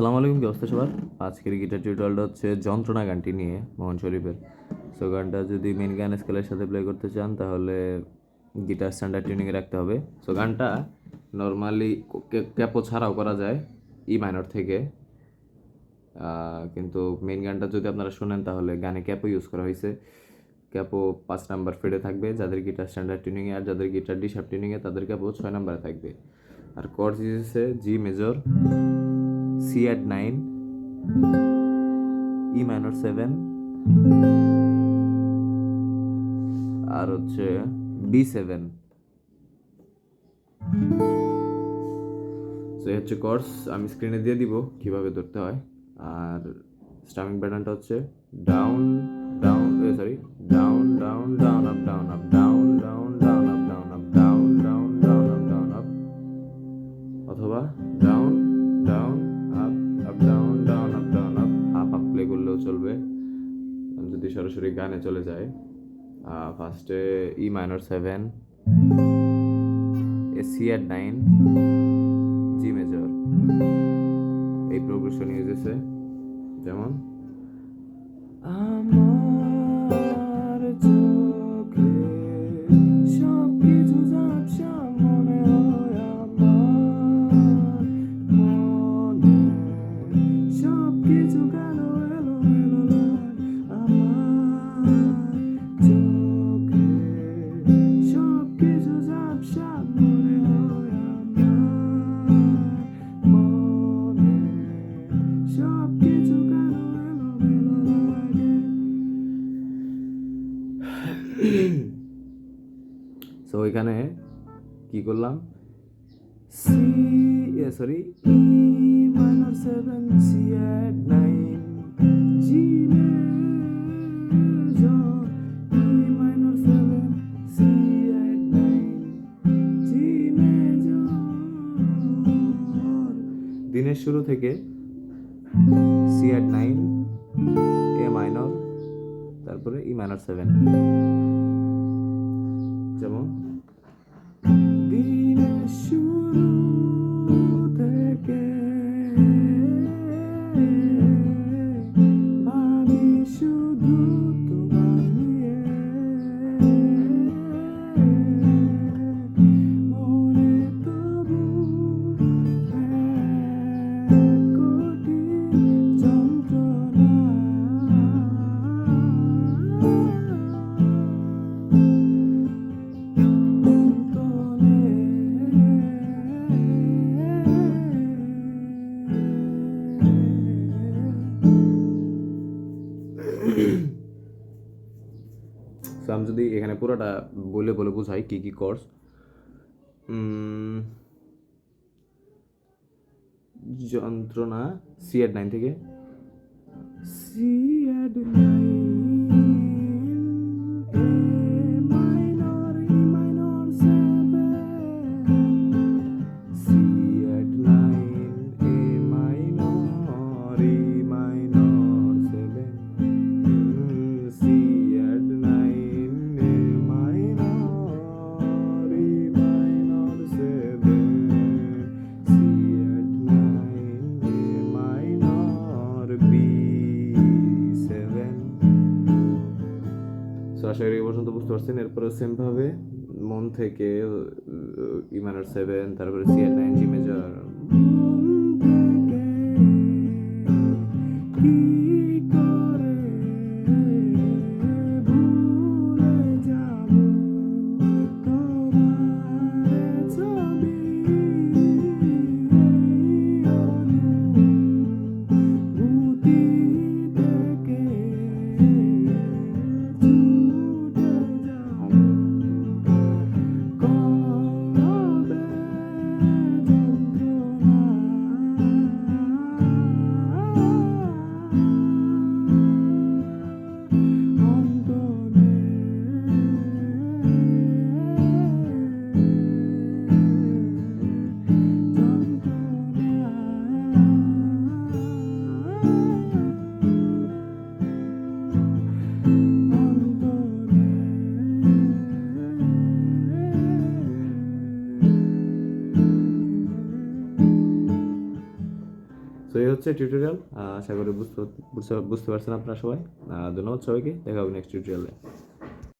আসসালামু আলাইকুম, কি অবস্থা সবার? আজকের গিটার টিউটোরিয়ালটা হচ্ছে যন্ত্রণা গানটি নিয়ে, মোহন শরীফের। সো গানটা যদি মেন গান স্কেলের সাথে প্লে করতে চান তাহলে গিটার স্ট্যান্ডার্ড টিউনিংয়ে রাখতে হবে। সো গানটা নর্মালি ক্যাপো ছাড়াও করা যায় ই মাইনর থেকে, কিন্তু মেন গানটা যদি আপনারা শোনেন তাহলে গানে ক্যাপো ইউজ করা হয়েছে। ক্যাপো 5 নাম্বার ফেডে থাকবে যাদের গিটার স্ট্যান্ডার্ড টিউনিংয়ে, আর যাদের গিটার ডি শার্প টিউনিংয়ে তাদের ক্যাপো 6 নাম্বারে থাকবে। আর কর্ডস ইউজেসে G major, C add 9, E minor 7, আর হচ্ছে B7। সো এই হচ্ছে কোর্স, আমি স্ক্রিনে দিয়ে দিব কিভাবে ধরতে হয়। আর স্টামিং প্যাটার্নটা হচ্ছে down down sorry down down down up down up down down down up down up down down down up down up, অথবা down down up up down down up down up. Half up play করলেও চলবে। যদি সরাসরি গানে চলে যায়, ফার্স্টে E minor 7, C add 9, G major, এই প্রোগ্রেশন ইউজেছে। যেমন আমার চোখে সবকিছু ঝাপসা মনে হয়, আমার মনে সবকিছু কেন এলো এলো লাগে, আমার চোখে সবকিছু ঝাপসা মনে হয়, আমার মনে সবকিছু কেন এলো এলো লাগে। সো এখানে কি করলাম, C sorry E minor 7, C add 9, G major, E minor 7, C add 9, G major. দিনের শুরু থেকে সি অ্যাট 9, এ মাইনর, তারপরে ই মাইনর 7। যেমন দিনের শুরু থেকে ভাবি শুধু তোমায় নিয়ে, মনে তবু এক কোটি যন্ত্রণা। আমি যদি এখানে পুরোটা বলে বলে বুঝাই কি কি কোর্স, যন্ত্রণা সি অ্যাট 9 থেকে, C add 9, A minor, E minor 7, C add 9, A minor, E minor 7, C add 9, A minor, E minor 7, C add 9, A minor, B7। So আশা করি এই পর্যন্ত বুঝতে পারছেন। এরপরে সেম ভাবে মন থেকে ই মাইনর 7, তারপরে সি অ্যাট 9, জি মেজর। কি করে ভুলে যাব তোমার ছবি, অনুভূতি থেকে ছুটে যাব, কবে যন্ত্রণা হচ্ছে টিউটোরিয়াল। আশা করি বুঝতে পারছেন আপনারা সবাই। ধন্যবাদ সবাইকে, দেখা হবে নেক্সট টিউটোরিয়ালে।